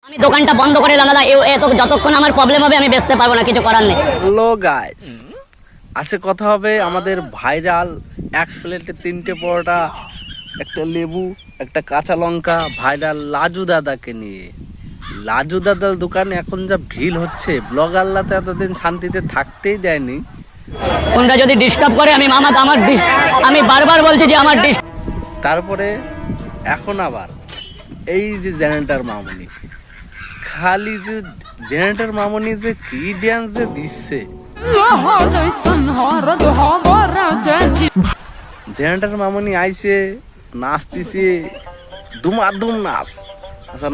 আমি দোকানটা বন্ধ করে এলাম দাদা, এত যতক্ষণ আমার প্রবলেম হবে আমি বেচতে পারবো না, কিছু করার নেই। হ্যালো গাইস, আজকে কথা হবে আমাদের ভাইরাল এক প্লেটে 3টে পরোটা, একটা লেবু, একটা কাঁচা লঙ্কা ভাইরাল লাজু দাদাকে নিয়ে। লাজু দাদার দোকানে এখন যা ভিড় হচ্ছে, ব্লগাররা তো এতদিন শান্তিতে থাকতেই দেয়নি। কোনটা যদি ডিস্টার্ব করে আমি আমি বারবার বলছি যে আমার তারপরে এখন আবার এই যে জেনারেটর মামুনি, খালি যে জেনারেটর মামুনি যে কি ড্যান্স যে দিচ্ছে। জেনারেটর মামুনি আইছে, নাচতেছে, দুমাদুম নাচ। আচ্ছা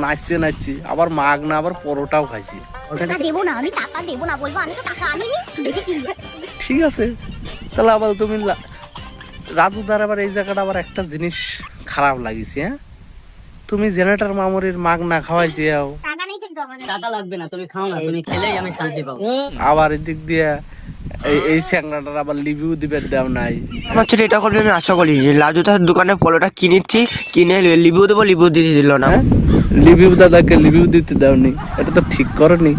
নাচছি আবার মাগ না, আবার পরোটাও খাইছি। ঠিক আছে, তাহলে আবার তুমি রাজুদার আবার এই জায়গাটা আবার একটা জিনিস খারাপ লাগিছে। হ্যাঁ, তুমি জেনারেটর মামুরির মাগ না খাওয়াই যেও, টাকা লাগবে না, তুমি খাও না, তুমি খেলেই আমি শান্তি পাবো। আবার এদিক দিয়ে এই স্যাংরাটার আবার রিভিউ দিবে দেও নাই। আমার ছেলে এটা করবে আমি আশা করি যে লাজু তার দোকানে পলোটা কিনেছি, কিনে রিভিউ দেবো, রিভিউ দিতে দিল না। রিভিউ দাদাকে রিভিউ দিতে দাওনি, এটা তো ঠিক করেনি।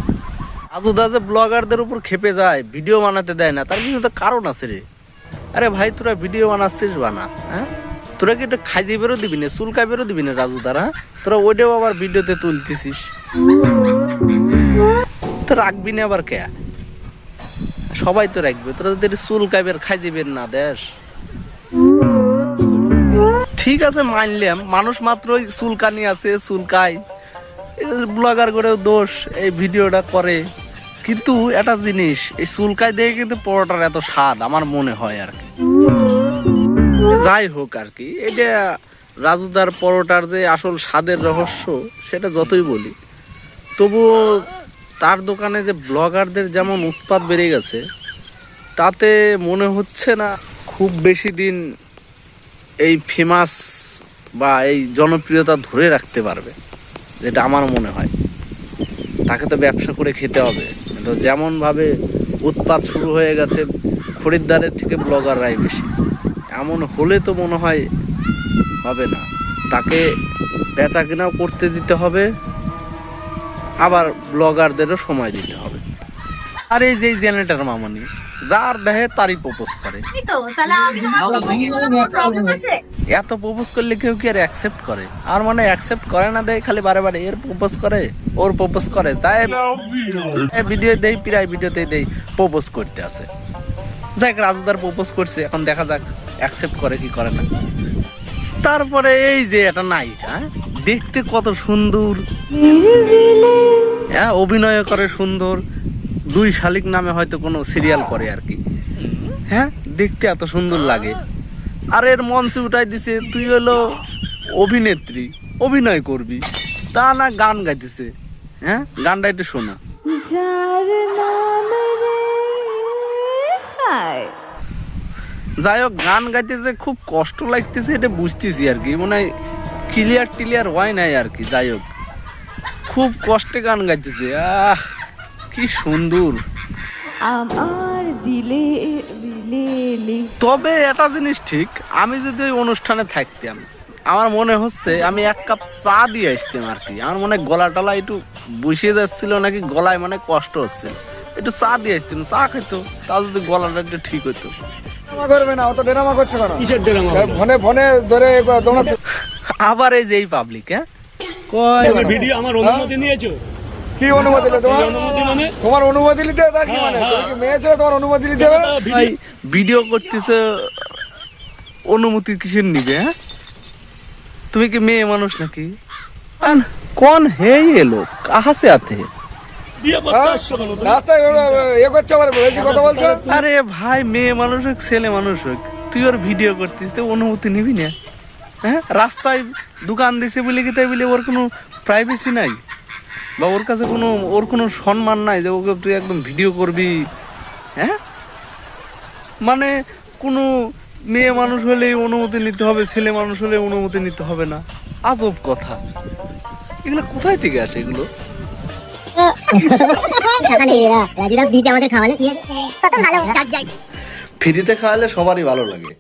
রাজু দাদা ব্লগারদের উপর খেপে যায়, ভিডিও বানাতে দেয় না, তার কিন্তু কারণ আছে রে। আরে ভাই, তোরা ভিডিও বানাচ্ছিস বানা, হ্যাঁ তোরা কি এটা খাইজে বেরো দিবি না, চুলকাই বেরো দিবি না রাজু দারা? তোরা ওইটাও আবার ভিডিওতে তুলতেছিস, তো রাখবি না আবার কে? সবাই তো রাখবে, তোরা যদি চুল কাইবের খাই দিবেন না দেশ। ঠিক আছে মানলাম, মানুষ মাত্রই চুলকানি আছে, চুলকাই, ব্লগার করেও দোষ, এই ভিডিওটা করে। কিন্তু একটা জিনিস, এই চুলকাই দেখে কিন্তু পরোটার এত স্বাদ আমার মনে হয় আর কি। যাই হোক আর কি, এটা রাজুদার পরোটার যে আসল স্বাদের রহস্য, সেটা যতই বলি, তবুও তার দোকানে যে ব্লগারদের যেমন উৎপাত বেড়ে গেছে, তাতে মনে হচ্ছে না খুব বেশি দিন এই ফেমাস বা এই জনপ্রিয়তা ধরে রাখতে পারবে, যেটা আমার মনে হয়। তাকে তো ব্যবসা করে খেতে হবে, তো যেমনভাবে উৎপাত শুরু হয়ে গেছে, খরিদ্দারের থেকে ব্লগাররাই বেশি। এমন হলে তো মনে হয় হবে না, তাকে বেচা কেনাও করতে দিতে হবে, আবার ব্লগারদেরও সময় দিতে হবে। আর এই যে জেনারেটর মামনি, যার দেহে তারই প্রপোজ করে। এত প্রপোজ করলে কেউ কি আর অ্যাকসেপ্ট করে? আর মানে অ্যাকসেপ্ট করে না, দেয় খালি বারে বারে এর প্রপোজ করে, ওর প্রপোজ করে, যাই ভিডিও দেই, প্রায় ভিডিওতে দেই প্রপোজ করতে আছে। যাক, রাজুদার প্রপোজ করছে, এখন দেখা যাক অ্যাকসেপ্ট করে কি করে না। তারপরে এই যে একটা নায়িকা, দেখতে কত সুন্দর, হ্যাঁ অভিনয় করে সুন্দর, 2 শালিক নামে হয়তো কোনো সিরিয়াল করে আর কি। হ্যাঁ, দেখতে এত সুন্দর লাগে, আর এর মঞ্চে উঠাই দিছে তুই হলো অভিনেত্রী, অভিনয় করবি, তা না গান গাইতেছে। হ্যাঁ, গানটা একটু শোনা। যাই হোক, গান গাইতেছে, খুব কষ্ট লাগতেছে, এটা বুঝতেছি আর কি, মানে ক্লিয়ার হয় নাই আর কি। যাই হোক, খুব কষ্টে গান গাইতেছে, কি সুন্দর। আমার দিলে তবে একটা জিনিস ঠিক, আমি যদি ওই অনুষ্ঠানে থাকতাম, আমার মনে হচ্ছে আমি 1 কাপ চা দিয়ে আসতাম আর কি। আমার মনে গলা টলা একটু বসিয়ে যাচ্ছিল নাকি, গলায় মানে কষ্ট হচ্ছে, একটু চা দিয়ে আসতাম, চা খাইতো, তাও যদি গলাটা একটু ঠিক হইতো। আবার এই যে এই পাবলিক, হ্যাঁ কয় ভিডিও আমার অনুমতি নিয়েছো? কি অনুমতি তোমার অনুমতি নিতে হবে, কি মানে তুমি কি মেয়ে ছেলে, তোমার অনুমতি নিতে হবে? ভাই ভিডিও করতেছে, অনুমতি কিসের নিবে? হ্যাঁ, তুমি কি মেয়ে মানুষ নাকি? কোন হে ये लोग कहां से आते हैं? আরে ভাই, মেয়ে মানুষ হোক ছেলে মানুষ হোক, তুই ওর ভিডিও করতিস, তো অনুমতি নিবি না? হ্যাঁ, রাস্তায় দোকান দিছে বলে কি তাই বলে ওর কোনো প্রাইভেসি নাই, বা ওর কাছে ওর কোনো সম্মান নাই যে ওকে তুই একদম ভিডিও করবি? হ্যাঁ, মানে কোনো মেয়ে মানুষ হলে অনুমতি নিতে হবে, ছেলে মানুষ হলে অনুমতি নিতে হবে না? আজব কথা, এগুলো কোথায় থেকে আসে এগুলো? ফ্রিতে খাওয়ালে সবারই ভালো লাগে।